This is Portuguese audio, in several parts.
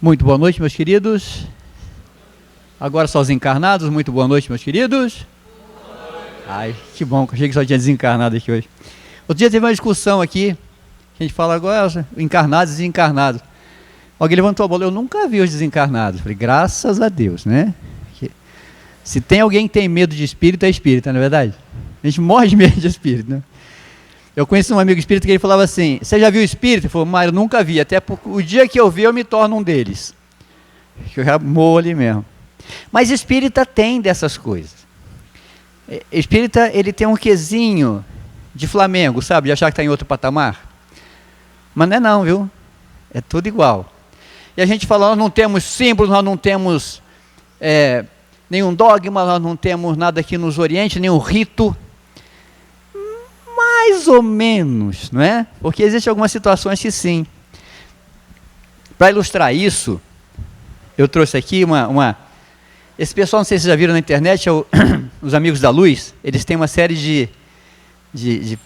Muito boa noite, meus queridos. Agora só os encarnados. Muito boa noite, meus queridos. Ai, que bom, achei que só tinha desencarnado aqui hoje. Outro dia teve uma discussão aqui, que a gente fala agora, encarnados e desencarnados. Alguém levantou a bola, eu nunca vi os desencarnados. Falei, graças a Deus, né? Se tem alguém que tem medo de espírito, é espírita, não é verdade? A gente morre de medo de espírito, né? Eu conheci um amigo espírita que ele falava assim, você já viu espírito? Ele falou, mas eu nunca vi, até porque o dia que eu vi eu me torno um deles. Que eu já morro ali mesmo. Mas espírita tem dessas coisas. Espírita, ele tem um quezinho de Flamengo, sabe? De achar que está em outro patamar. Mas não é não, viu? É tudo igual. E a gente fala, nós não temos símbolos, nós não temos nenhum dogma, nós não temos nada que nos oriente, nenhum rito. Mais ou menos, não é? Porque existem algumas situações que sim. Para ilustrar isso, eu trouxe aqui esse pessoal, não sei se vocês já viram na internet, os Amigos da Luz, eles têm uma série de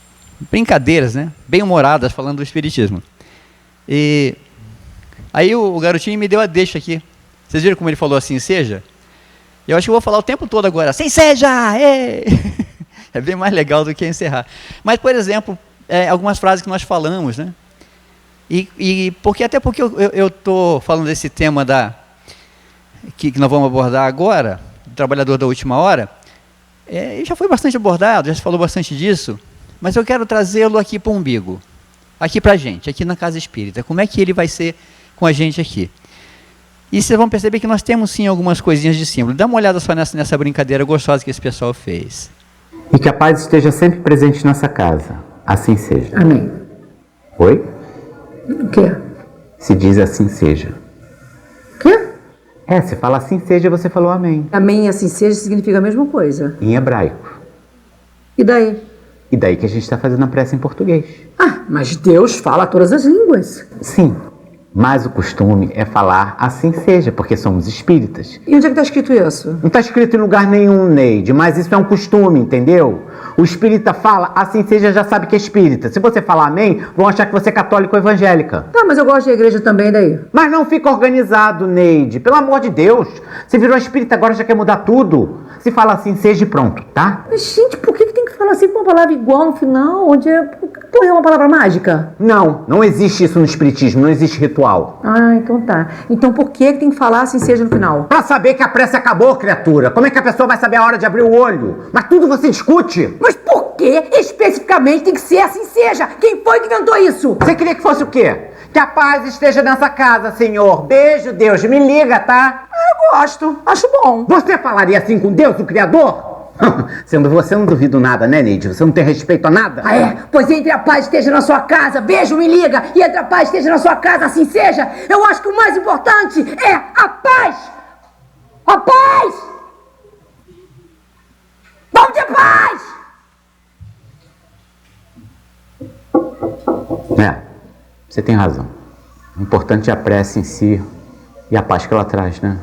brincadeiras, né? Bem humoradas, falando do Espiritismo. E aí o garotinho me deu a deixa aqui. Vocês viram como ele falou assim, seja? Eu acho que eu vou falar o tempo todo agora, assim seja! É bem mais legal do que encerrar. Mas, por exemplo, algumas frases que nós falamos, né? Até porque eu estou falando desse tema que nós vamos abordar agora, do trabalhador da última hora, já foi bastante abordado, já se falou bastante disso, mas eu quero trazê-lo aqui para o umbigo, aqui para a gente, aqui na Casa Espírita. Como é que ele vai ser com a gente aqui? E vocês vão perceber que nós temos sim algumas coisinhas de símbolo. Dá uma olhada só nessa brincadeira gostosa que esse pessoal fez. E que a paz esteja sempre presente nessa casa. Assim seja. Amém. Oi? O quê? Se diz assim seja. O quê? Se fala assim seja, você falou amém. Amém e assim seja significa a mesma coisa. Em hebraico. E daí? E daí que a gente está fazendo a prece em português. Ah, mas Deus fala todas as línguas. Sim. Mas o costume é falar assim seja, porque somos espíritas. E onde é que está escrito isso? Não está escrito em lugar nenhum, Neide, mas isso é um costume, entendeu? O espírita fala assim seja, já sabe que é espírita. Se você falar amém, vão achar que você é católico ou evangélica. Tá, mas eu gosto da igreja também, daí. Mas não fica organizado, Neide. Pelo amor de Deus. Você virou espírita agora, já quer mudar tudo. Se fala assim seja e pronto, tá? Mas, gente, por que tem que falar assim com uma palavra igual no final? Onde Porra, é uma palavra mágica? Não existe isso no espiritismo, não existe ritual. Ah, então tá. Então por que tem que falar assim seja no final? Pra saber que a prece acabou, criatura. Como é que a pessoa vai saber a hora de abrir o olho? Mas tudo você discute. Mas por que especificamente tem que ser assim seja? Quem foi que inventou isso? Você queria que fosse o quê? Que a paz esteja nessa casa, Senhor. Beijo, Deus. Me liga, tá? Eu gosto. Acho bom. Você falaria assim com Deus, o Criador? Sendo você, eu não duvido nada, né, Neide? Você não tem respeito a nada? Ah, é? Pois entre a paz esteja na sua casa, beijo, me liga, e entre a paz esteja na sua casa, assim seja. Eu acho que o mais importante é a paz. A paz! Vamos de paz! Você tem razão. O importante é a prece em si e a paz que ela traz, né?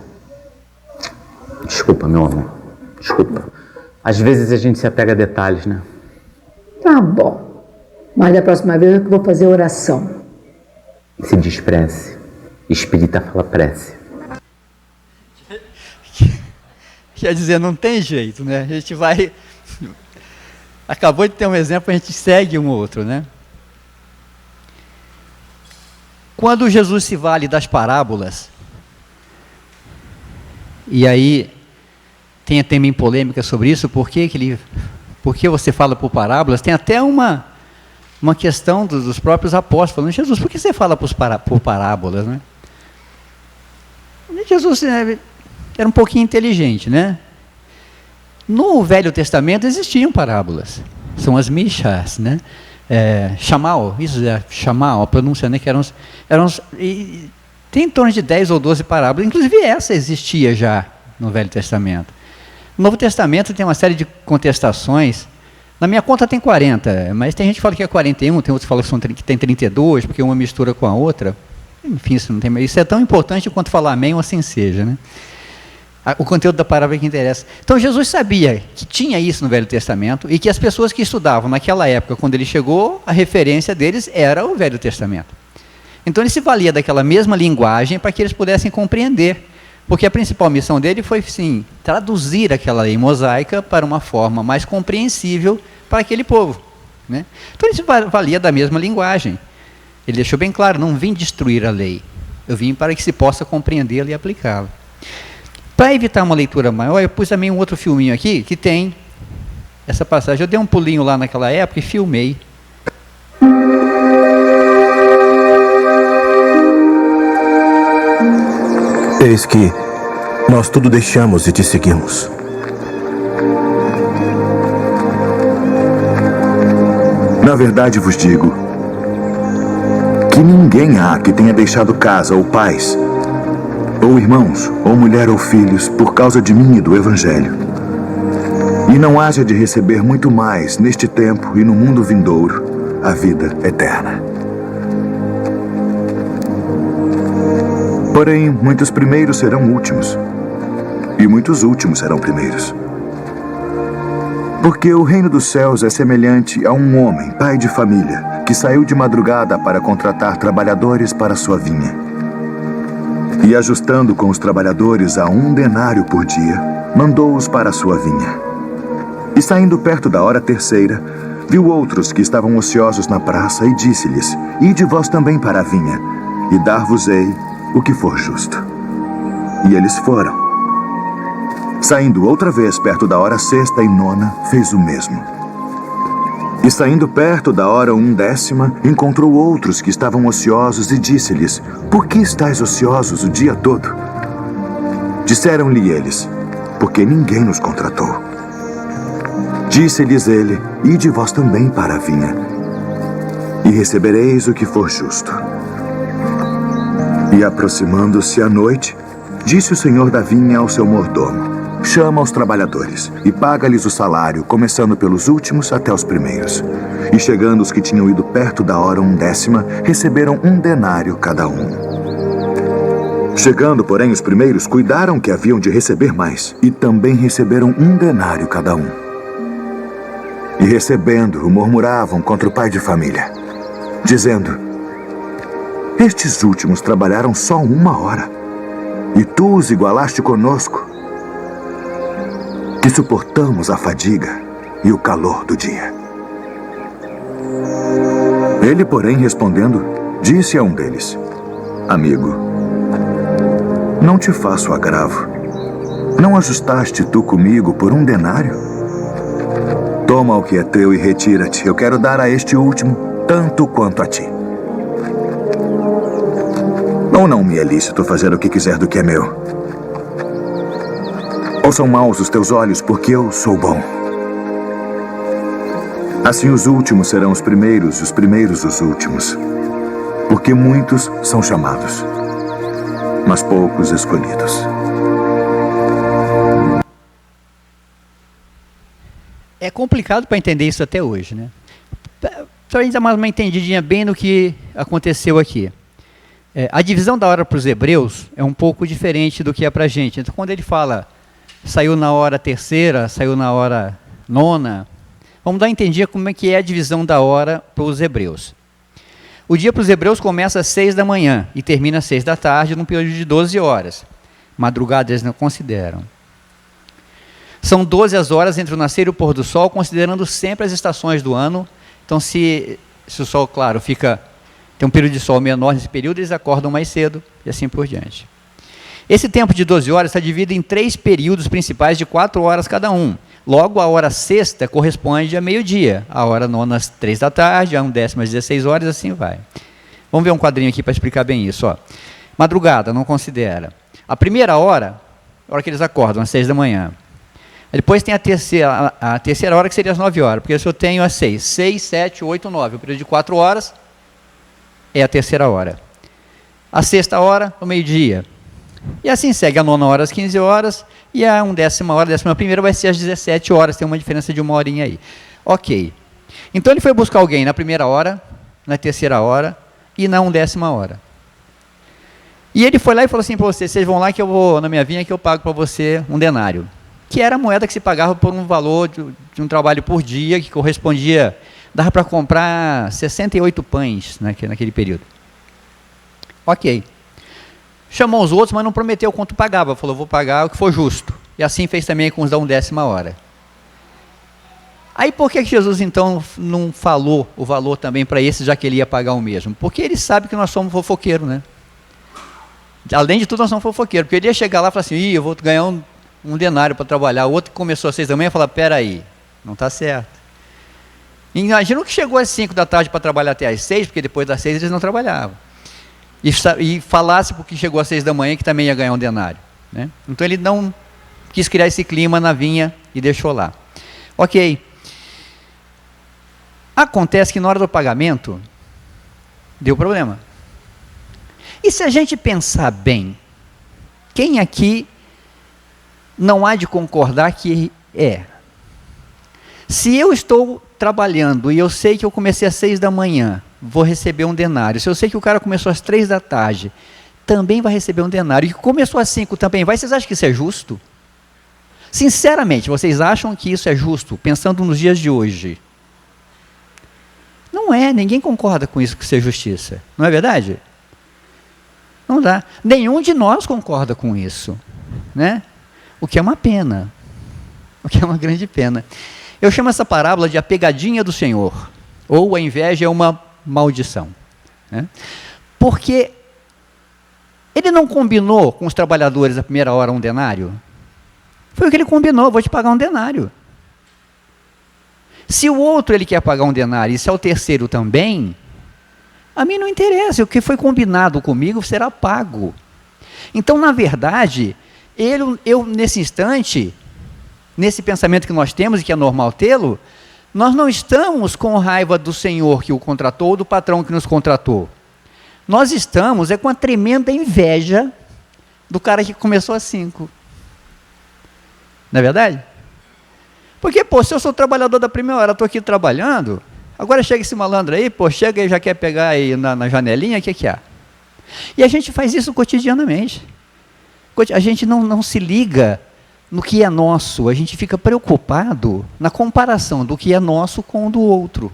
Desculpa, meu amor. Desculpa. Às vezes a gente se apega a detalhes, né? Tá bom. Mas da próxima vez eu vou fazer oração. Se diz prece. Espírita fala prece. Quer dizer, não tem jeito, né? A gente vai... Acabou de ter um exemplo, a gente segue um outro, né? Quando Jesus se vale das parábolas, e aí tem também polêmica sobre isso, por que você fala por parábolas? Tem até uma questão dos próprios apóstolos, falando, Jesus, por que você fala por parábolas, né? E Jesus era um pouquinho inteligente, né? No Velho Testamento existiam parábolas, são as Mishas, né? Shamal, a pronúncia, né? Que tem em torno de 10 ou 12 parábolas, inclusive essa existia já no Velho Testamento. No Novo Testamento tem uma série de contestações. Na minha conta tem 40, mas tem gente que fala que é 41, tem outros que falam que tem 32, porque uma mistura com a outra. Enfim, isso é tão importante quanto falar amém ou assim seja, né? O conteúdo da parábola é que interessa. Então Jesus sabia que tinha isso no Velho Testamento e que as pessoas que estudavam naquela época, quando ele chegou, a referência deles era o Velho Testamento. Então ele se valia daquela mesma linguagem para que eles pudessem compreender. Porque a principal missão dele foi, sim, traduzir aquela lei mosaica para uma forma mais compreensível para aquele povo, né? Então ele se valia da mesma linguagem. Ele deixou bem claro, não vim destruir a lei. Eu vim para que se possa compreendê-la e aplicá-la. Para evitar uma leitura maior, eu pus também um outro filminho aqui, que tem essa passagem. Eu dei um pulinho lá naquela época e filmei. Eis que nós tudo deixamos e te seguimos. Na verdade vos digo que ninguém há que tenha deixado casa ou pais, ou irmãos, ou mulher ou filhos, por causa de mim e do Evangelho, e não haja de receber muito mais neste tempo e no mundo vindouro a vida eterna. Porém, muitos primeiros serão últimos, e muitos últimos serão primeiros. Porque o reino dos céus é semelhante a um homem, pai de família, que saiu de madrugada para contratar trabalhadores para sua vinha. E ajustando com os trabalhadores a 1 denário por dia, mandou-os para a sua vinha. E saindo perto da hora terceira, viu outros que estavam ociosos na praça e disse-lhes: Ide vós também para a vinha, e dar-vos-ei o que for justo. E eles foram. Saindo outra vez perto da hora sexta e nona, fez o mesmo. E saindo perto da hora 1/10, encontrou outros que estavam ociosos e disse-lhes: Por que estáis ociosos o dia todo? Disseram-lhe eles: Porque ninguém nos contratou. Disse-lhes ele: Ide vós também para a vinha, e recebereis o que for justo. E aproximando-se a noite, disse o senhor da vinha ao seu mordomo: Chama os trabalhadores e paga-lhes o salário, começando pelos últimos até os primeiros. E chegando os que tinham ido perto da hora 1/10, receberam 1 denário cada um. Chegando, porém, os primeiros, cuidaram que haviam de receber mais, e também receberam 1 denário cada um. E recebendo-o, murmuravam contra o pai de família, dizendo: Estes últimos trabalharam só 1 hora, e tu os igualaste conosco, que suportamos a fadiga e o calor do dia. Ele, porém, respondendo, disse a um deles: Amigo, não te faço agravo. Não ajustaste tu comigo por 1 denário? Toma o que é teu e retira-te. Eu quero dar a este último tanto quanto a ti. Ou não me é lícito fazer o que quiser do que é meu? Ou são maus os teus olhos porque eu sou bom? Assim os últimos serão os primeiros e os primeiros os últimos. Porque muitos são chamados, mas poucos escolhidos. É complicado para entender isso até hoje, né? Para a gente dar uma entendidinha bem no que aconteceu aqui. A divisão da hora para os hebreus é um pouco diferente do que é para a gente. Então, quando ele fala, saiu na hora terceira, saiu na hora nona, vamos dar a entender como é que é a divisão da hora para os hebreus. O dia para os hebreus começa às 6 da manhã e termina às 6 da tarde, num período de 12 horas. Madrugada eles não consideram. São 12 as horas entre o nascer e o pôr do sol, considerando sempre as estações do ano. Então, se o sol, claro, tem um período de sol menor nesse período, eles acordam mais cedo e assim por diante. Esse tempo de 12 horas está dividido em 3 períodos principais de 4 horas cada um. Logo, a hora sexta corresponde a meio-dia, a hora nona às 3 da tarde, a 1/10 às 16 horas, assim vai. Vamos ver um quadrinho aqui para explicar bem isso. Ó. Madrugada, não considera. A primeira hora, a hora que eles acordam, às 6 da manhã. Depois tem a terceira hora, que seria às 9 horas, porque se eu tenho às 6, 6, 7, 8, 9, o período de 4 horas, é a terceira hora. A sexta hora, o meio-dia. E assim segue, a nona hora às 15 horas, e a 1/10 hora, a 11ª vai ser às 17 horas, tem uma diferença de 1 horinha aí. Ok. Então ele foi buscar alguém na primeira hora, na terceira hora e na 1/10 hora. E ele foi lá e falou assim para vocês vão lá que eu vou, na minha vinha, que eu pago para você 1 denário. Que era a moeda que se pagava por um valor de um trabalho por dia, que correspondia, dava para comprar 68 pães naquele período. Ok. Chamou os outros, mas não prometeu quanto pagava. Falou, vou pagar o que for justo. E assim fez também com os da 1/10 hora. Aí por que Jesus então não falou o valor também para esse, já que ele ia pagar o mesmo? Porque ele sabe que nós somos fofoqueiros, né? Além de tudo, nós somos fofoqueiros. Porque ele ia chegar lá e falar assim, eu vou ganhar um denário para trabalhar. O outro que começou às 6 da manhã falar, peraí, não está certo. Imagina o que chegou às 5 da tarde para trabalhar até às 6, porque depois das 6 eles não trabalhavam. E falasse porque chegou às 6 da manhã que também ia ganhar um denário, né? Então ele não quis criar esse clima na vinha e deixou lá. Ok. Acontece que na hora do pagamento, deu problema. E se a gente pensar bem, quem aqui não há de concordar que se eu estou trabalhando e eu sei que eu comecei às 6 da manhã, vou receber um denário. Se eu sei que o cara começou às 3 da tarde, também vai receber um denário. E que começou às 5 também vai. Vocês acham que isso é justo? Sinceramente, vocês acham que isso é justo, pensando nos dias de hoje? Não é, ninguém concorda com isso que isso é justiça. Não é verdade? Não dá. Nenhum de nós concorda com isso, né? O que é uma pena. O que é uma grande pena. Eu chamo essa parábola de a pegadinha do Senhor, ou a inveja é uma maldição, né? Porque ele não combinou com os trabalhadores a primeira hora um denário? Foi o que ele combinou, vou te pagar um denário. Se o outro ele quer pagar um denário, e se é o terceiro também, a mim não interessa, o que foi combinado comigo será pago. Então, na verdade, eu nesse instante, nesse pensamento que nós temos e que é normal tê-lo, nós não estamos com raiva do Senhor que o contratou ou do patrão que nos contratou. Nós estamos com a tremenda inveja do cara que começou às 5. Não é verdade? Porque, se eu sou trabalhador da primeira hora, estou aqui trabalhando, agora chega esse malandro aí, chega e já quer pegar aí na janelinha, o que é? E a gente faz isso cotidianamente. A gente não se liga no que é nosso, a gente fica preocupado na comparação do que é nosso com o do outro.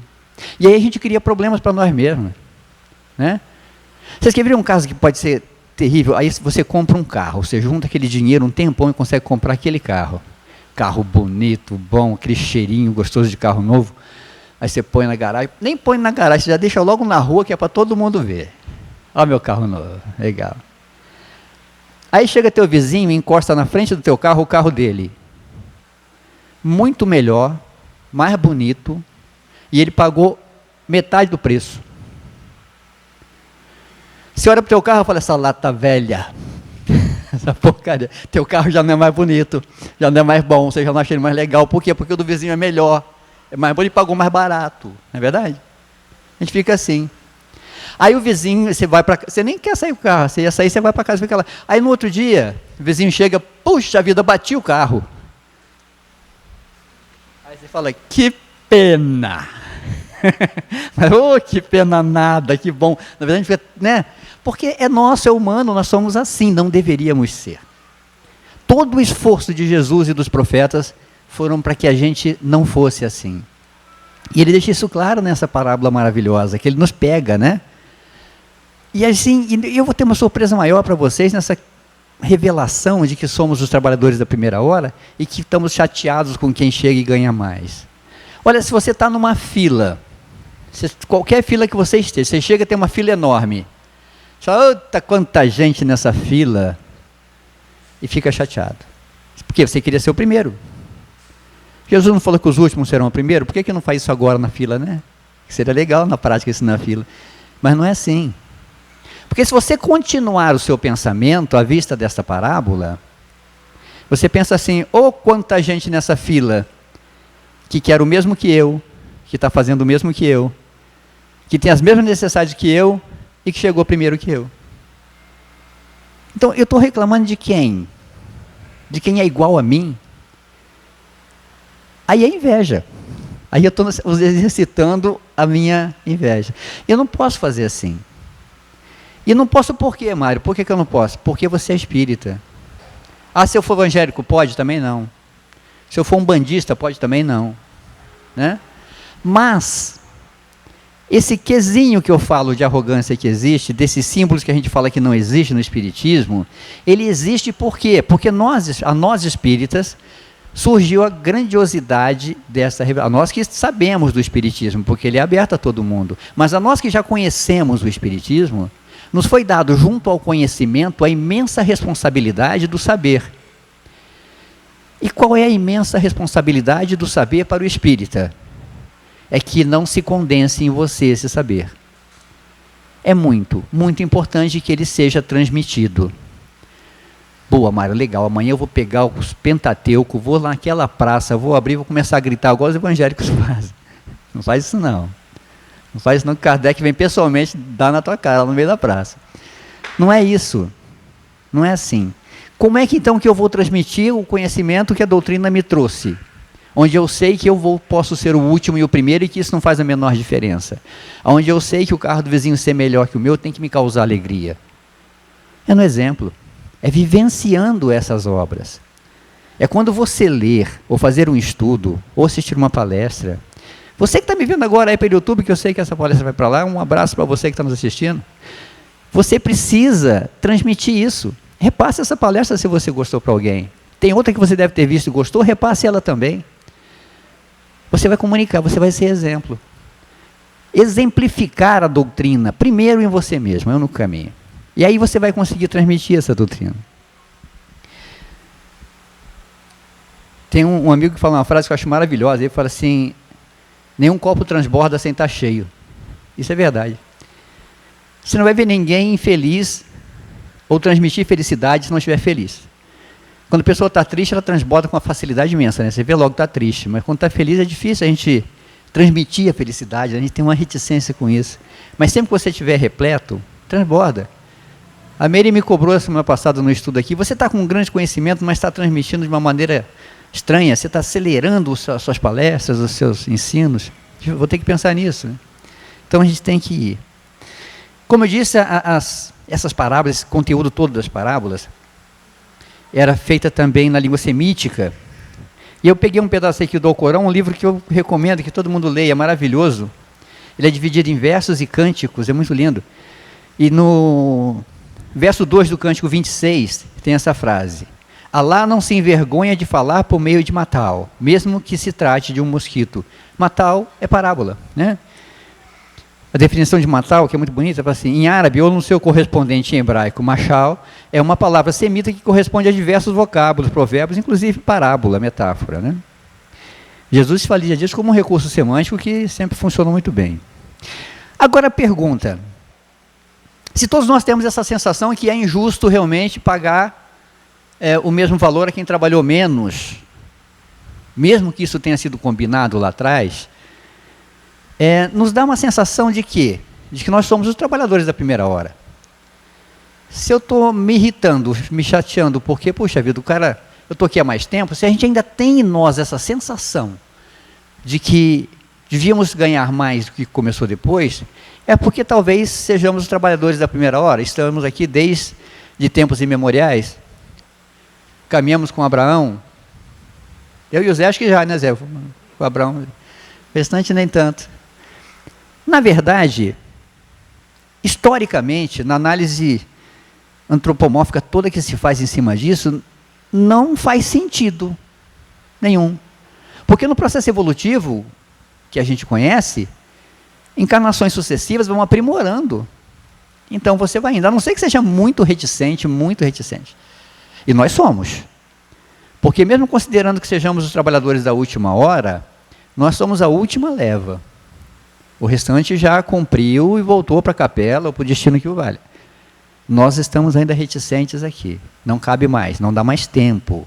E aí a gente cria problemas para nós mesmos, né? Vocês querem ver um caso que pode ser terrível? Aí você compra um carro, você junta aquele dinheiro um tempão e consegue comprar aquele carro. Carro bonito, bom, aquele cheirinho gostoso de carro novo. Aí você põe na garagem, nem põe na garagem, você já deixa logo na rua que é para todo mundo ver. Olha meu carro novo, legal. Aí chega teu vizinho e encosta na frente do teu carro o carro dele. Muito melhor, mais bonito, e ele pagou metade do preço. Você olha para o teu carro e fala, essa lata velha, essa porcaria, teu carro já não é mais bonito, já não é mais bom, você já não acha ele mais legal. Por quê? Porque o do vizinho é melhor, é mais bom, ele pagou mais barato, não é verdade? A gente fica assim. Aí o vizinho, você nem quer sair do carro, você ia sair, você vai para casa e fica lá. Aí no outro dia, o vizinho chega, puxa vida, bati o carro. Aí você fala, que pena. Mas, que pena nada, que bom. Na verdade, a gente fica, né? Porque é nosso, é humano, nós somos assim, não deveríamos ser. Todo o esforço de Jesus e dos profetas foram para que a gente não fosse assim. E ele deixa isso claro nessa parábola maravilhosa, que ele nos pega, né? E assim, eu vou ter uma surpresa maior para vocês nessa revelação de que somos os trabalhadores da primeira hora e que estamos chateados com quem chega e ganha mais. Olha, se você está numa fila, qualquer fila que você esteja, você chega e tem uma fila enorme, você fala, eita, quanta gente nessa fila, e fica chateado. Porque você queria ser o primeiro. Jesus não falou que os últimos serão o primeiro? Por que não faz isso agora na fila, né? Seria legal na prática isso na fila. Mas não é assim. Porque se você continuar o seu pensamento à vista dessa parábola, você pensa assim, quanta gente nessa fila que quer o mesmo que eu, que está fazendo o mesmo que eu, que tem as mesmas necessidades que eu e que chegou primeiro que eu. Então, eu estou reclamando de quem? De quem é igual a mim? Aí é inveja. Aí eu estou exercitando a minha inveja. Eu não posso fazer assim. E não posso por quê, Mário? Por que eu não posso? Porque você é espírita. Se eu for evangélico, pode? Também não. Se eu for um bandista, pode? Também não. Né? Mas, esse quesinho que eu falo de arrogância que existe, desses símbolos que a gente fala que não existe no Espiritismo, ele existe por quê? Porque a nós espíritas, surgiu a grandiosidade dessa revelação. Nós que sabemos do Espiritismo, porque ele é aberto a todo mundo, mas a nós que já conhecemos o Espiritismo, nos foi dado, junto ao conhecimento, a imensa responsabilidade do saber. E qual é a imensa responsabilidade do saber para o espírita? É que não se condense em você esse saber. É muito, muito importante que ele seja transmitido. Boa, Mário, legal, amanhã eu vou pegar os Pentateuco, vou lá naquela praça, vou abrir, vou começar a gritar igual os evangélicos fazem. Não faz isso não. Não faz isso não, que Kardec vem pessoalmente dar na tua cara, lá no meio da praça. Não é isso. Não é assim. Como é que então que eu vou transmitir o conhecimento que a doutrina me trouxe? Onde eu sei que posso ser o último e o primeiro e que isso não faz a menor diferença. Onde eu sei que o carro do vizinho ser melhor que o meu tem que me causar alegria. É no exemplo. É vivenciando essas obras. É quando você ler, ou fazer um estudo, ou assistir uma palestra. Você que está me vendo agora aí pelo YouTube, que eu sei que essa palestra vai para lá, um abraço para você que está nos assistindo. Você precisa transmitir isso. Repasse essa palestra se você gostou para alguém. Tem outra que você deve ter visto e gostou, repasse ela também. Você vai comunicar, você vai ser exemplo. Exemplificar a doutrina, primeiro em você mesmo, é o único caminho. E aí você vai conseguir transmitir essa doutrina. Tem um amigo que fala uma frase que eu acho maravilhosa, ele fala assim, nenhum copo transborda sem estar cheio. Isso é verdade. Você não vai ver ninguém infeliz ou transmitir felicidade se não estiver feliz. Quando a pessoa está triste, ela transborda com uma facilidade imensa, né? Você vê logo que está triste, mas quando está feliz é difícil a gente transmitir a felicidade, a gente tem uma reticência com isso. Mas sempre que você estiver repleto, transborda. A Meire me cobrou a semana passada no estudo aqui, você está com um grande conhecimento, mas está transmitindo de uma maneira estranha, você está acelerando as suas palestras, os seus ensinos. Vou ter que pensar nisso, né? Então a gente tem que ir. Como eu disse, essas parábolas, esse conteúdo todo das parábolas, era feita também na língua semítica. E eu peguei um pedaço aqui do Alcorão, um livro que eu recomendo que todo mundo leia, é maravilhoso. Ele é dividido em versos e cânticos, é muito lindo. E no verso 2 do cântico 26, tem essa frase. Alá não se envergonha de falar por meio de matal, mesmo que se trate de um mosquito. Matal é parábola, né? A definição de matal, que é muito bonita, fala assim, em árabe ou no seu correspondente em hebraico, machal, é uma palavra semita que corresponde a diversos vocábulos, provérbios, inclusive parábola, metáfora, né? Jesus fazia disso como um recurso semântico que sempre funcionou muito bem. Agora a pergunta, se todos nós temos essa sensação que é injusto realmente pagar o mesmo valor a quem trabalhou menos, mesmo que isso tenha sido combinado lá atrás, nos dá uma sensação de quê? De que nós somos os trabalhadores da primeira hora. Se eu estou me irritando, me chateando, porque, puxa vida, eu estou aqui há mais tempo, se a gente ainda tem em nós essa sensação de que devíamos ganhar mais do que começou depois, é porque talvez sejamos os trabalhadores da primeira hora, estamos aqui desde tempos imemoriais, caminhamos com Abraão, eu e o Zé acho que já, né Zé? Com Abraão, o restante nem tanto. Na verdade, historicamente, na análise antropomórfica toda que se faz em cima disso, não faz sentido nenhum. Porque no processo evolutivo, que a gente conhece, encarnações sucessivas vão aprimorando. Então você vai indo, a não ser que seja muito reticente, muito reticente. E nós somos. Porque mesmo considerando que sejamos os trabalhadores da última hora, nós somos a última leva. O restante já cumpriu e voltou para a capela ou para o destino que o vale. Nós estamos ainda reticentes aqui. Não cabe mais, não dá mais tempo.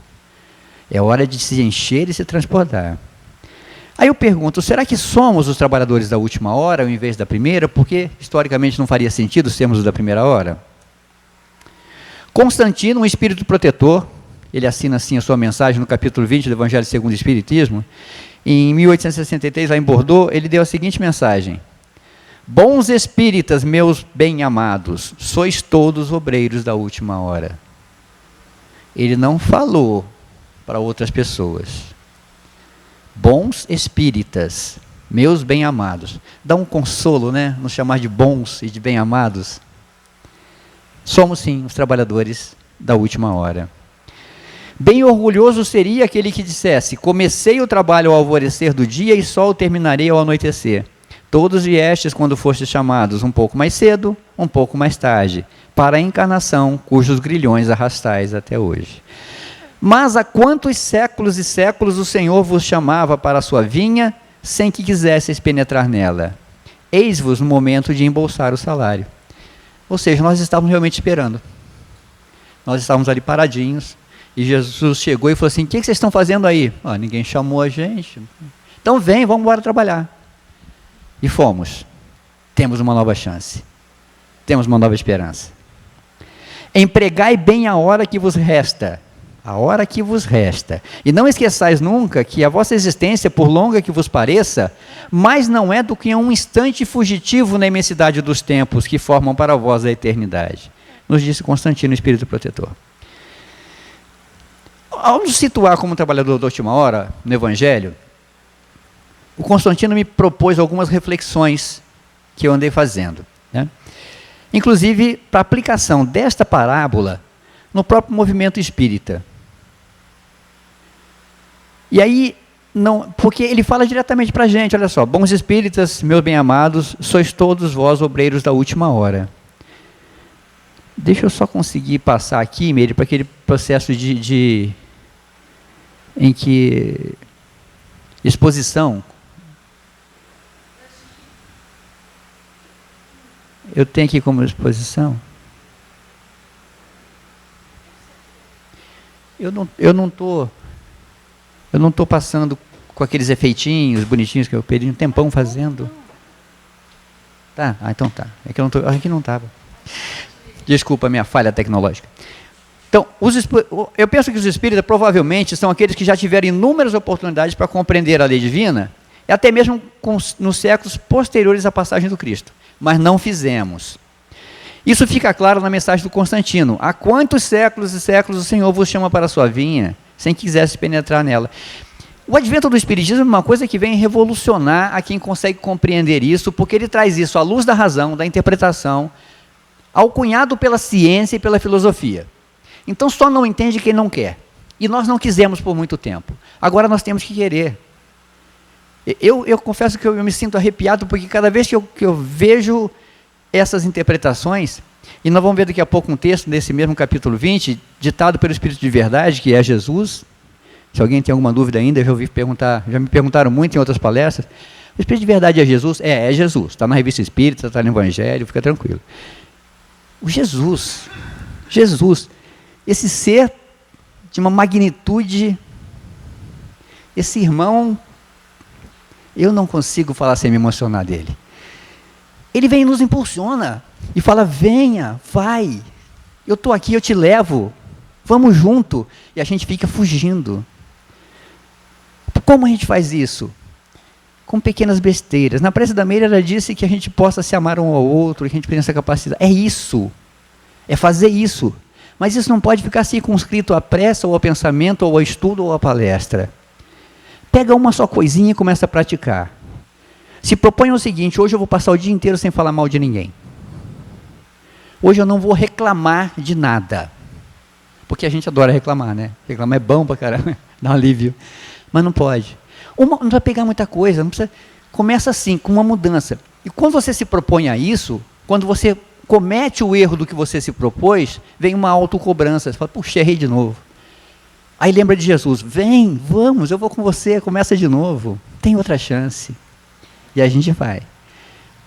É hora de se encher e se transportar. Aí eu pergunto, será que somos os trabalhadores da última hora ao invés da primeira? Porque historicamente não faria sentido sermos os da primeira hora? Constantino, um espírito protetor, ele assina assim a sua mensagem no capítulo 20 do Evangelho segundo o Espiritismo. Em 1863, lá em Bordeaux, ele deu a seguinte mensagem: bons espíritas, meus bem-amados, sois todos obreiros da última hora. Ele não falou para outras pessoas. Bons espíritas, meus bem-amados. Dá um consolo, né? Nos chamar de bons e de bem-amados. Somos sim os trabalhadores da última hora. Bem orgulhoso seria aquele que dissesse: comecei o trabalho ao alvorecer do dia e só o terminarei ao anoitecer. Todos viestes quando fostes chamados, um pouco mais cedo, um pouco mais tarde, para a encarnação, cujos grilhões arrastais até hoje. Mas há quantos séculos e séculos o Senhor vos chamava para a sua vinha, sem que quisesseis penetrar nela? Eis-vos no momento de embolsar o salário. Ou seja, nós estávamos realmente esperando. Nós estávamos ali paradinhos, e Jesus chegou e falou assim: o que vocês estão fazendo aí? Ninguém chamou a gente. Então vem, vamos embora trabalhar. E fomos. Temos uma nova chance. Temos uma nova esperança. Empregai bem a hora que vos resta. A hora que vos resta. E não esqueçais nunca que a vossa existência, por longa que vos pareça, mais não é do que um instante fugitivo na imensidade dos tempos que formam para vós a eternidade. Nos disse Constantino, Espírito Protetor. Ao nos situar como trabalhador da última hora no Evangelho, o Constantino me propôs algumas reflexões que eu andei fazendo, né? Inclusive para aplicação desta parábola no próprio movimento espírita. E aí, porque ele fala diretamente para a gente: olha só, bons espíritas, meus bem-amados, sois todos vós obreiros da última hora. Deixa eu só conseguir passar aqui, Meire, para aquele processo em que exposição. Eu tenho aqui como exposição. Eu não tô passando com aqueles efeitinhos bonitinhos que eu perdi um tempão fazendo. Tá? Então tá. É que eu não tô, aqui não estava. Desculpa a minha falha tecnológica. Então, eu penso que os espíritas provavelmente são aqueles que já tiveram inúmeras oportunidades para compreender a lei divina, e até mesmo nos séculos posteriores à passagem do Cristo, mas não fizemos. Isso fica claro na mensagem do Constantino: há quantos séculos e séculos o Senhor vos chama para a sua vinha, sem que quisesse penetrar nela. O advento do Espiritismo é uma coisa que vem revolucionar a quem consegue compreender isso, porque ele traz isso à luz da razão, da interpretação, alcunhado pela ciência e pela filosofia. Então só não entende quem não quer. E nós não quisemos por muito tempo. Agora nós temos que querer. Eu confesso que eu me sinto arrepiado, porque cada vez que eu vejo essas interpretações, e nós vamos ver daqui a pouco um texto desse mesmo capítulo 20, ditado pelo Espírito de Verdade, que é Jesus. Se alguém tem alguma dúvida ainda, já me perguntaram muito em outras palestras. O Espírito de Verdade é Jesus? É Jesus. Está na Revista Espírita, está no Evangelho, fica tranquilo. O Jesus, esse ser de uma magnitude, esse irmão, eu não consigo falar sem me emocionar dele. Ele vem e nos impulsiona e fala: venha, vai, eu estou aqui, eu te levo, vamos junto. E a gente fica fugindo. Como a gente faz isso? Com pequenas besteiras. Na prece da Meire, ela disse que a gente possa se amar um ao outro, que a gente tem essa capacidade. É isso, é fazer isso. Mas isso não pode ficar circunscrito à prece, ou ao pensamento, ou ao estudo, ou à palestra. Pega uma só coisinha e começa a praticar. Se propõe o seguinte: hoje eu vou passar o dia inteiro sem falar mal de ninguém. Hoje eu não vou reclamar de nada. Porque a gente adora reclamar, né? Reclamar é bom pra caramba, dá um alívio. Mas não pode. Não precisa pegar muita coisa, não precisa. Começa assim, com uma mudança. E quando você se propõe a isso, quando você comete o erro do que você se propôs, vem uma autocobrança. Você fala: puxa, errei de novo. Aí lembra de Jesus: vem, vamos, eu vou com você, começa de novo. Tem outra chance. E a gente vai.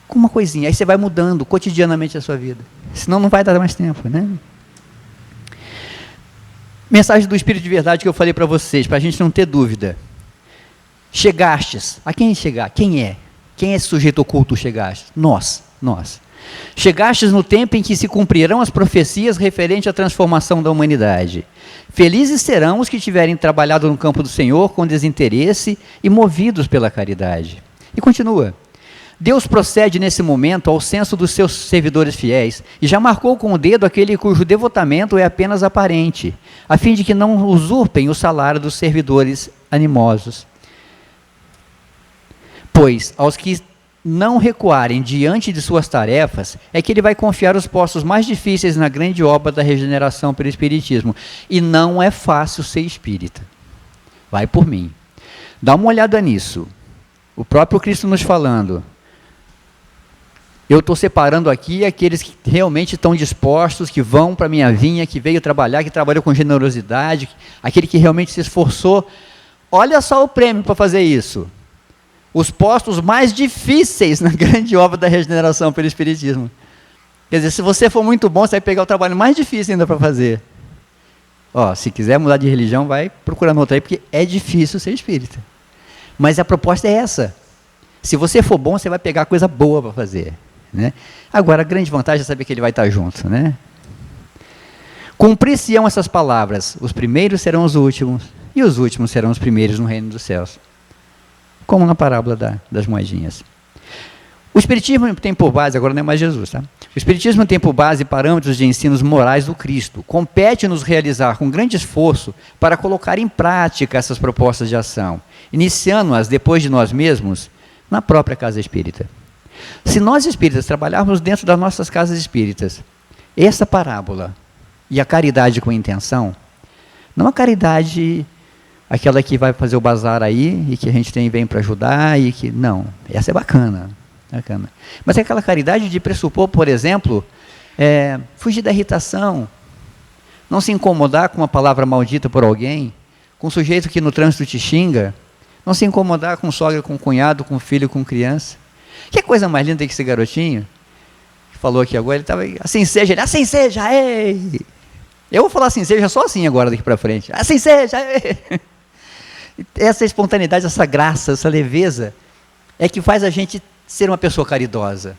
Com uma coisinha. Aí você vai mudando cotidianamente a sua vida. Senão não vai dar mais tempo, né? Mensagem do Espírito de Verdade que eu falei para vocês, para a gente não ter dúvida. Chegastes. A quem chegar? Quem é? Quem é esse sujeito oculto chegastes? Nós. Chegastes no tempo em que se cumprirão as profecias referentes à transformação da humanidade. Felizes serão os que tiverem trabalhado no campo do Senhor com desinteresse e movidos pela caridade. E continua: Deus procede nesse momento ao censo dos seus servidores fiéis e já marcou com o dedo aquele cujo devotamento é apenas aparente, a fim de que não usurpem o salário dos servidores animosos. Pois aos que não recuarem diante de suas tarefas, é que ele vai confiar os postos mais difíceis na grande obra da regeneração pelo Espiritismo. E não é fácil ser espírita. Vai por mim. Dá uma olhada nisso. O próprio Cristo nos falando. Eu estou separando aqui aqueles que realmente estão dispostos, que vão para a minha vinha, que veio trabalhar, que trabalhou com generosidade, aquele que realmente se esforçou. Olha só o prêmio para fazer isso. Os postos mais difíceis na grande obra da regeneração pelo Espiritismo. Quer dizer, se você for muito bom, você vai pegar o trabalho mais difícil ainda para fazer. Ó, se quiser mudar de religião, vai procurando outra aí, porque é difícil ser espírita. Mas a proposta é essa. Se você for bom, você vai pegar coisa boa para fazer. Né? Agora, a grande vantagem é saber que ele vai estar junto. Né? Cumprir-se-ão essas palavras. Os primeiros serão os últimos, e os últimos serão os primeiros no reino dos céus. Como na parábola das moedinhas. O Espiritismo tem por base, agora não é mais Jesus, tá? O Espiritismo tem por base parâmetros de ensinos morais do Cristo. Compete-nos realizar com grande esforço para colocar em prática essas propostas de ação, iniciando-as depois de nós mesmos, na própria casa espírita. Se nós espíritas trabalharmos dentro das nossas casas espíritas, essa parábola e a caridade com intenção, não a caridade aquela que vai fazer o bazar aí e que a gente vem para ajudar e que não, essa é bacana, mas é aquela caridade de pressupor, por exemplo, fugir da irritação, não se incomodar com uma palavra maldita por alguém, com um sujeito que no trânsito te xinga, não se incomodar com sogra, com cunhado, com filho, com criança. Que coisa mais linda que esse garotinho que falou aqui agora, ele estava assim seja, ei! Eu vou falar assim seja só assim agora daqui para frente, assim seja, ei! Essa espontaneidade, essa graça, essa leveza é que faz a gente ser uma pessoa caridosa.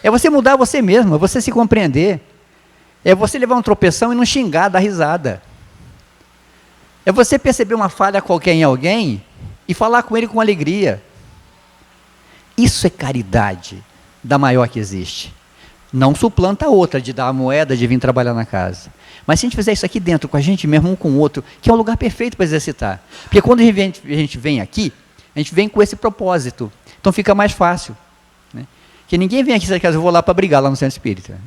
É você mudar você mesmo, é você se compreender. É você levar um tropeção e não xingar, dar risada. É você perceber uma falha qualquer em alguém e falar com ele com alegria. Isso é caridade da maior que existe. Não suplanta a outra de dar a moeda, de vir trabalhar na casa. Mas se a gente fizer isso aqui dentro, com a gente mesmo, um com o outro, que é um lugar perfeito para exercitar. Porque quando a gente vem aqui, a gente vem com esse propósito. Então fica mais fácil. Né? Porque ninguém vem aqui, eu vou lá para brigar lá no centro espírita.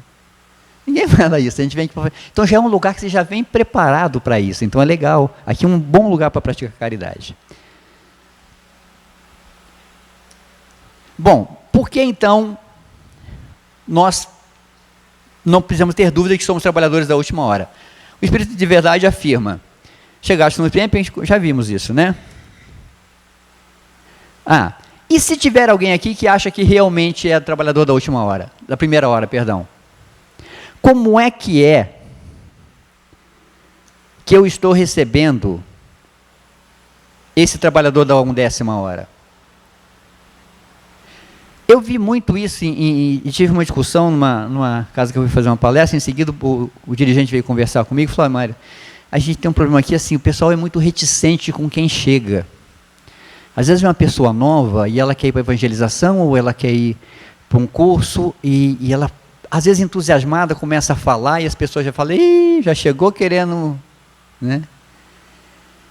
Ninguém fala isso. A gente vem aqui pra... Então já é um lugar que você já vem preparado para isso. Então é legal. Aqui é um bom lugar para praticar caridade. Bom, por que então nós não precisamos ter dúvida que somos trabalhadores da última hora? O Espírito de Verdade afirma, chegaste no tempo, já vimos isso, né? E se tiver alguém aqui que acha que realmente é trabalhador da última hora, da primeira hora, perdão, como é que eu estou recebendo esse trabalhador da 1/10 hora? Eu vi muito isso e tive uma discussão numa casa que eu fui fazer uma palestra. Em seguida o dirigente veio conversar comigo e falou: Mário, a gente tem um problema aqui, assim, o pessoal é muito reticente com quem chega. Às vezes é uma pessoa nova e ela quer ir para a evangelização ou ela quer ir para um curso e ela, às vezes entusiasmada, começa a falar e as pessoas já falam: ih, já chegou querendo, né?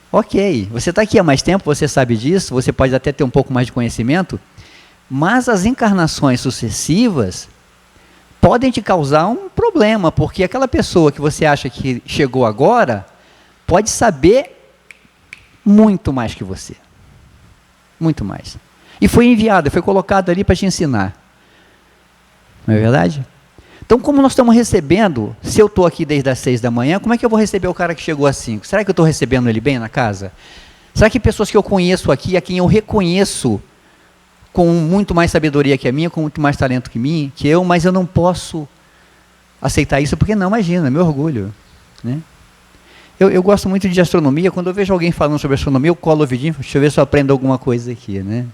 Ok, você está aqui há mais tempo, você sabe disso, você pode até ter um pouco mais de conhecimento, mas as encarnações sucessivas podem te causar um problema, porque aquela pessoa que você acha que chegou agora pode saber muito mais que você. Muito mais. E foi enviado, foi colocado ali para te ensinar. Não é verdade? Então, como nós estamos recebendo, se eu estou aqui desde as 6 da manhã, como é que eu vou receber o cara que chegou às 5? Será que eu estou recebendo ele bem na casa? Será que pessoas que eu conheço aqui, a quem eu reconheço com muito mais sabedoria que a minha, com muito mais talento que eu, mas eu não posso aceitar isso, porque não, imagina, é meu orgulho. Né? Eu gosto muito de astronomia, quando eu vejo alguém falando sobre astronomia, eu colo o vidinho, deixa eu ver se eu aprendo alguma coisa aqui. Né?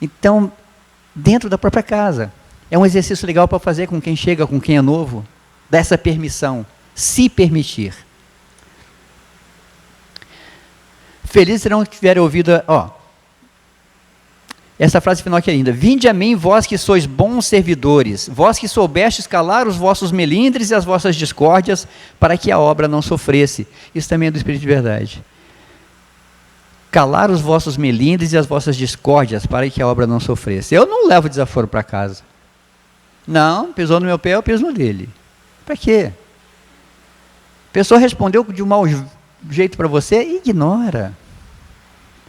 Então, dentro da própria casa, é um exercício legal para fazer com quem chega, com quem é novo, dessa permissão, se permitir. Felizes serão que tiverem ouvido, essa frase final aqui é linda: vinde a mim, vós que sois bons servidores, vós que soubestes calar os vossos melindres e as vossas discórdias, para que a obra não sofresse. Isso também é do Espírito de Verdade. calar os vossos melindres e as vossas discórdias, para que a obra não sofresse. Eu não levo desaforo para casa. Não, pisou no meu pé, eu piso no dele. Para quê? A pessoa respondeu de um mau jeito para você, ignora.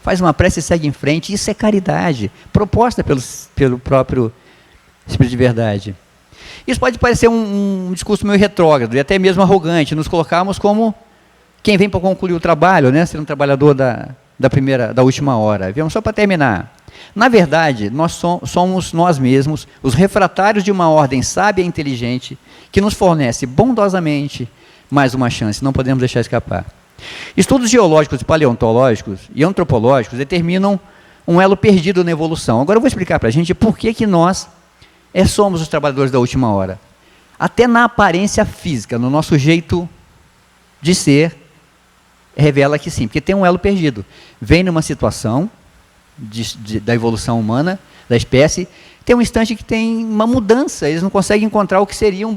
Faz uma prece e segue em frente. Isso é caridade, proposta pelo próprio Espírito de Verdade. Isso pode parecer um discurso meio retrógrado e até mesmo arrogante, nos colocarmos como quem vem para concluir o trabalho, né? Ser um trabalhador da última hora. Vamos só para terminar. Na verdade, nós somos nós mesmos, os refratários de uma ordem sábia e inteligente, que nos fornece bondosamente mais uma chance, não podemos deixar escapar. Estudos geológicos, paleontológicos e antropológicos determinam um elo perdido na evolução. Agora eu vou explicar para a gente por que nós somos os trabalhadores da última hora. Até na aparência física, no nosso jeito de ser, revela que sim, porque tem um elo perdido. Vem numa situação da evolução humana, da espécie, tem um instante que tem uma mudança, eles não conseguem encontrar o que seria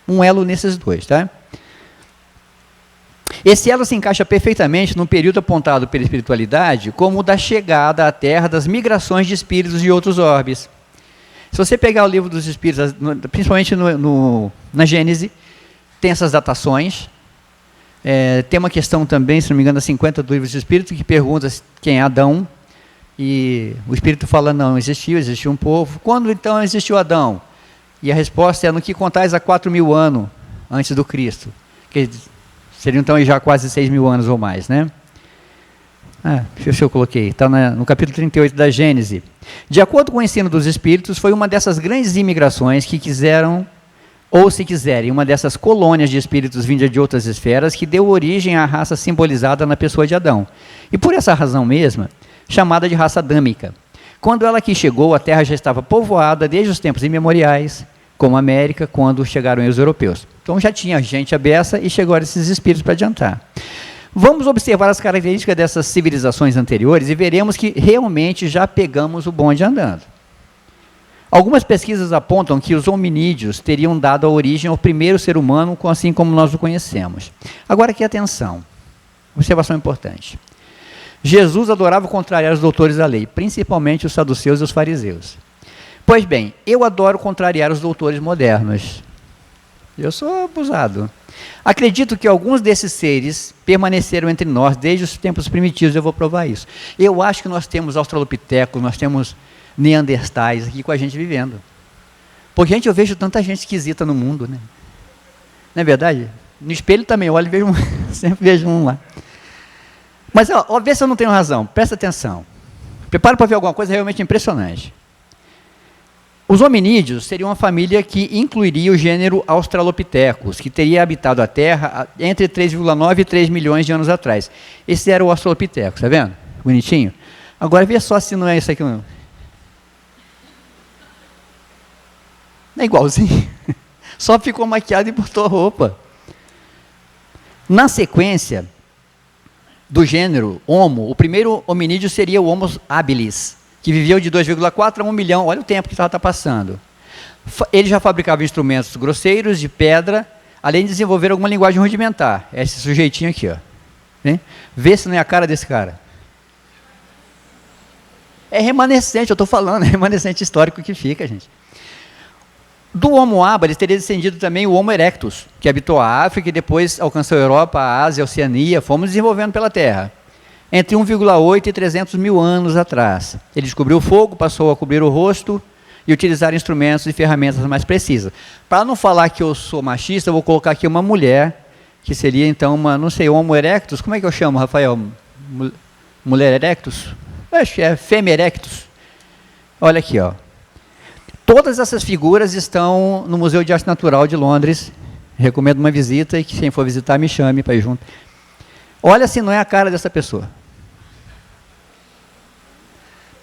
um elo nesses dois, tá? Esse elo se encaixa perfeitamente no período apontado pela espiritualidade como o da chegada à Terra, das migrações de espíritos de outros orbes. Se você pegar o livro dos espíritos, principalmente na Gênese, tem essas datações. Tem uma questão também, se não me engano, das 50 do livro dos espíritos, que pergunta quem é Adão. E o espírito fala, não existiu um povo. Quando então existiu Adão? E a resposta é no que contais há 4.000 anos antes do Cristo. Que seriam então já quase 6.000 anos ou mais, né? Deixa eu ver se eu coloquei. Está no capítulo 38 da Gênese. De acordo com o ensino dos espíritos, foi uma dessas grandes imigrações que quiseram, ou se quiserem, uma dessas colônias de espíritos vindas de outras esferas, que deu origem à raça simbolizada na pessoa de Adão. E por essa razão mesma, chamada de raça adâmica. Quando ela aqui chegou, a Terra já estava povoada desde os tempos imemoriais, como a América, quando chegaram os europeus. Então já tinha gente à beça e chegaram esses espíritos para adiantar. Vamos observar as características dessas civilizações anteriores e veremos que realmente já pegamos o bonde andando. Algumas pesquisas apontam que os hominídeos teriam dado a origem ao primeiro ser humano, assim como nós o conhecemos. Agora aqui atenção, observação importante. Jesus adorava contrariar os doutores da lei, principalmente os saduceus e os fariseus. Pois bem, eu adoro contrariar os doutores modernos. Eu sou abusado. Acredito que alguns desses seres permaneceram entre nós desde os tempos primitivos, eu vou provar isso. Eu acho que nós temos australopitecos, nós temos neandertais aqui com a gente vivendo. Porque, gente, eu vejo tanta gente esquisita no mundo, né? Não é verdade? No espelho também, eu olho e vejo sempre vejo um lá. Mas, vê se eu não tenho razão, presta atenção. Prepara para ver alguma coisa realmente impressionante. Os hominídeos seriam uma família que incluiria o gênero Australopithecus, que teria habitado a Terra entre 3,9 e 3 milhões de anos atrás. Esse era o Australopithecus, tá vendo? Bonitinho. Agora vê só se não é isso aqui. Não é igualzinho. Só ficou maquiado e botou roupa. Na sequência do gênero Homo, o primeiro hominídeo seria o Homo habilis, que viveu de 2,4 a 1 milhão, olha o tempo que está passando. Ele já fabricava instrumentos grosseiros, de pedra, além de desenvolver alguma linguagem rudimentar. Esse sujeitinho aqui, ó. Né? Vê se não é a cara desse cara. É remanescente, eu estou falando, é remanescente histórico que fica, gente. Do Homo habilis teria descendido também o Homo erectus, que habitou a África e depois alcançou a Europa, a Ásia, a Oceania, fomos desenvolvendo pela Terra. Entre 1,8 e 300 mil anos atrás. Ele descobriu o fogo, passou a cobrir o rosto e utilizar instrumentos e ferramentas mais precisas. Para não falar que eu sou machista, eu vou colocar aqui uma mulher, que seria então uma, não sei, Homo erectus, como é que eu chamo, Rafael? Mulher erectus? Acho que é Fêmea erectus. Olha aqui, ó. Todas essas figuras estão no Museu de Arte Natural de Londres. Recomendo uma visita e que quem for visitar me chame para ir junto. Olha se não é a cara dessa pessoa.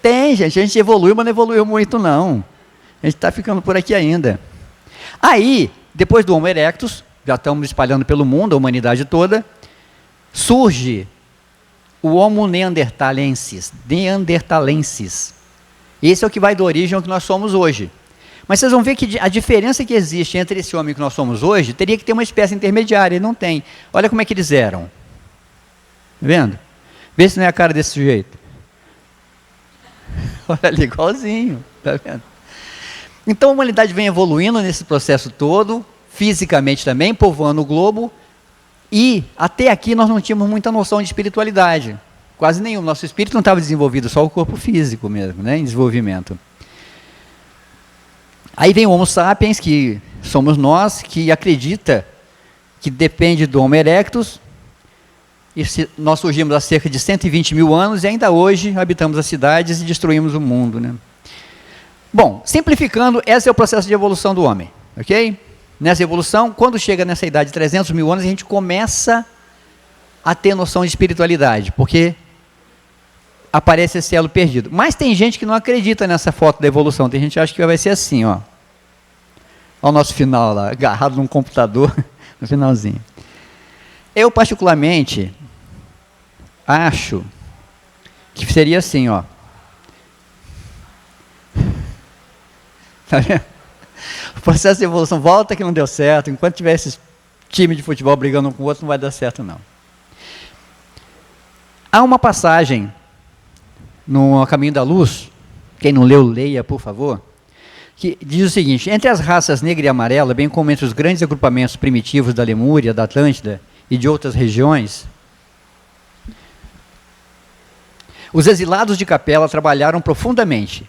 Tem, gente. A gente evoluiu, mas não evoluiu muito, não. A gente está ficando por aqui ainda. Aí, depois do Homo erectus, já estamos espalhando pelo mundo, a humanidade toda, surge o Homo neanderthalensis. Esse é o que vai dar origem ao que nós somos hoje. Mas vocês vão ver que a diferença que existe entre esse homem que nós somos hoje, teria que ter uma espécie intermediária, e não tem. Olha como é que eles eram. Tá vendo? Vê se não é a cara desse sujeito. Olha ali, igualzinho, tá vendo? Então a humanidade vem evoluindo nesse processo todo, fisicamente também, povoando o globo, e até aqui nós não tínhamos muita noção de espiritualidade, quase nenhum. Nosso espírito não estava desenvolvido, só o corpo físico mesmo, né, em desenvolvimento. Aí vem o Homo sapiens, que somos nós, que acredita que depende do Homo erectus, e nós surgimos há cerca de 120 mil anos e ainda hoje habitamos as cidades e destruímos o mundo, né? Bom, simplificando, esse é o processo de evolução do homem, ok? Nessa evolução, quando chega nessa idade de 300 mil anos, a gente começa a ter noção de espiritualidade, porque aparece esse elo perdido. Mas tem gente que não acredita nessa foto da evolução, tem gente que acha que vai ser assim, ó. Olha o nosso final lá, agarrado num computador, no finalzinho. Eu, particularmente, acho que seria assim, ó. Tá vendo? O processo de evolução volta que não deu certo. Enquanto tiver esses times de futebol brigando um com o outro, não vai dar certo, não. Há uma passagem no Caminho da Luz, quem não leu, leia, por favor, que diz o seguinte: entre as raças negra e amarela, bem como entre os grandes agrupamentos primitivos da Lemúria, da Atlântida e de outras regiões, os exilados de Capela trabalharam profundamente.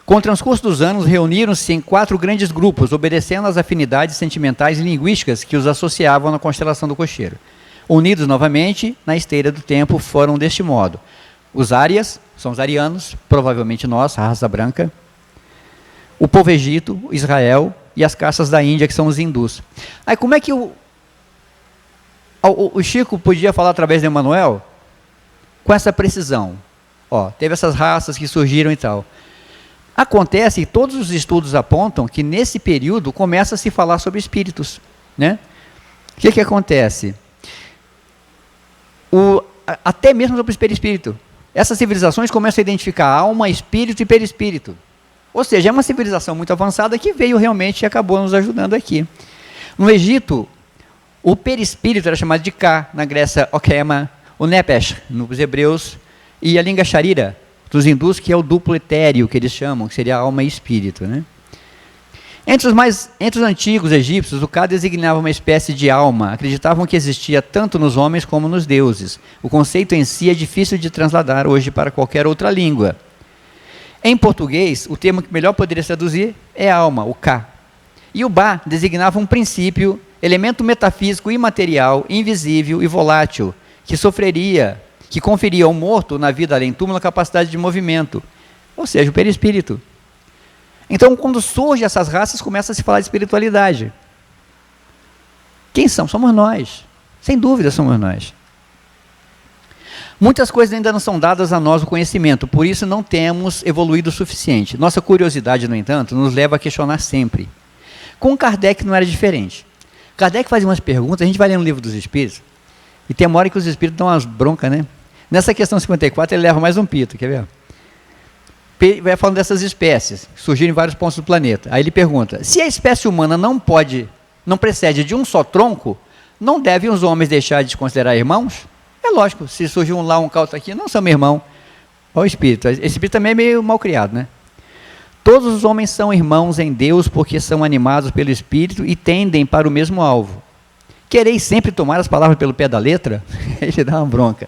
Com o transcurso dos anos, reuniram-se em 4 grandes grupos, obedecendo às afinidades sentimentais e linguísticas que os associavam na constelação do Cocheiro. Unidos novamente, na esteira do tempo, foram deste modo: os árias, são os arianos, provavelmente nós, a raça branca, o povo egito, Israel, e as castas da Índia, que são os hindus. Aí como é que o Chico podia falar através de Emmanuel? Com essa precisão. Ó, teve essas raças que surgiram e tal. Acontece que todos os estudos apontam que nesse período começa a se falar sobre espíritos, né? O que acontece? Até mesmo sobre o perispírito. Essas civilizações começam a identificar alma, espírito e perispírito. Ou seja, é uma civilização muito avançada que veio realmente e acabou nos ajudando aqui. No Egito, o perispírito era chamado de Ka, na Grécia, Okema, o Nepesh, nos hebreus, e a língua Sharira, dos hindus, que é o duplo etéreo, que eles chamam, que seria alma e espírito, né? Entre os antigos egípcios, o Ka designava uma espécie de alma. Acreditavam que existia tanto nos homens como nos deuses. O conceito em si é difícil de transladar hoje para qualquer outra língua. Em português, o termo que melhor poderia se traduzir é alma, o Ka. E o Ba designava um princípio, elemento metafísico imaterial, invisível e volátil, que conferia ao morto na vida além túmulo a capacidade de movimento, ou seja, o perispírito. Então, quando surgem essas raças, começa a se falar de espiritualidade. Quem são? Somos nós. Sem dúvida, somos nós. Muitas coisas ainda não são dadas a nós o conhecimento, por isso não temos evoluído o suficiente. Nossa curiosidade, no entanto, nos leva a questionar sempre. Com Kardec não era diferente. Kardec fazia umas perguntas, a gente vai ler no Livro dos Espíritos, e tem uma hora que os espíritos dão umas broncas, né? Nessa questão 54, ele leva mais um pito, quer ver? Vai falando dessas espécies, que surgiram em vários pontos do planeta. Aí ele pergunta: se a espécie humana não precede de um só tronco, não devem os homens deixar de se considerar irmãos? É lógico, se surgiu lá um calço aqui, não somos irmãos. Olha o espírito. Esse espírito também é meio mal criado, né? Todos os homens são irmãos em Deus porque são animados pelo Espírito e tendem para o mesmo alvo. Quereis sempre tomar as palavras pelo pé da letra? Ele dá uma bronca.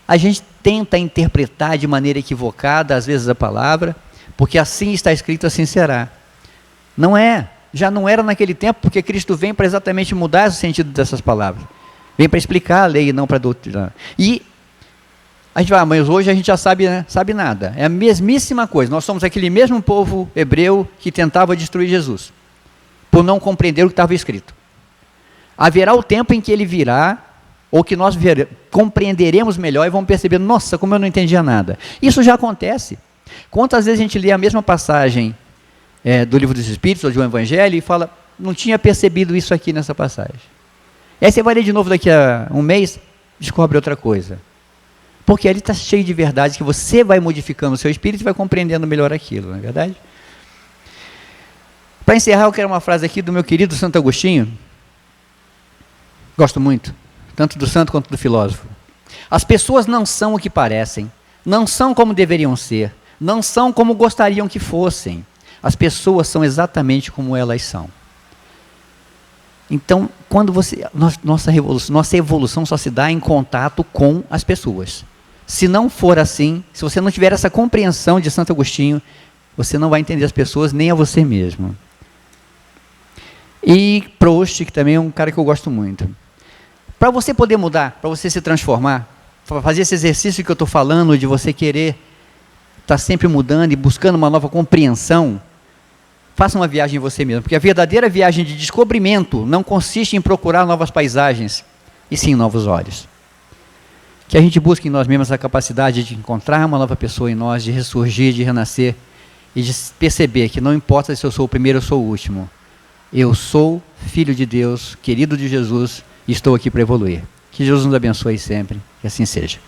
A gente tenta interpretar de maneira equivocada, às vezes, a palavra, porque assim está escrito, assim será. Não é. Já não era naquele tempo, porque Cristo vem para exatamente mudar o sentido dessas palavras. Vem para explicar a lei e não para doutrinar. E a gente vai, mas hoje a gente já sabe, né? Sabe nada. É a mesmíssima coisa. Nós somos aquele mesmo povo hebreu que tentava destruir Jesus, por não compreender o que estava escrito. Haverá o tempo em que ele virá, ou que nós compreenderemos melhor e vamos perceber: nossa, como eu não entendia nada. Isso já acontece. Quantas vezes a gente lê a mesma passagem do Livro dos Espíritos ou de um Evangelho e fala: não tinha percebido isso aqui nessa passagem. E aí você vai ler de novo daqui a um mês, descobre outra coisa. Porque ali está cheio de verdades que você vai modificando o seu espírito e vai compreendendo melhor aquilo, não é verdade? Para encerrar, eu quero uma frase aqui do meu querido Santo Agostinho. Gosto muito, tanto do santo quanto do filósofo. As pessoas não são o que parecem, não são como deveriam ser, não são como gostariam que fossem. As pessoas são exatamente como elas são. Então, quando nossa evolução só se dá em contato com as pessoas. Se não for assim, se você não tiver essa compreensão de Santo Agostinho, você não vai entender as pessoas nem a você mesmo. E Proust, que também é um cara que eu gosto muito. Para você poder mudar, para você se transformar, para fazer esse exercício que eu estou falando, de você querer estar sempre mudando e buscando uma nova compreensão, faça uma viagem em você mesmo, porque a verdadeira viagem de descobrimento não consiste em procurar novas paisagens, e sim novos olhos. Que a gente busque em nós mesmos a capacidade de encontrar uma nova pessoa em nós, de ressurgir, de renascer, e de perceber que não importa se eu sou o primeiro ou sou o último, eu sou filho de Deus, querido de Jesus, e estou aqui para evoluir. Que Jesus nos abençoe sempre, que assim seja.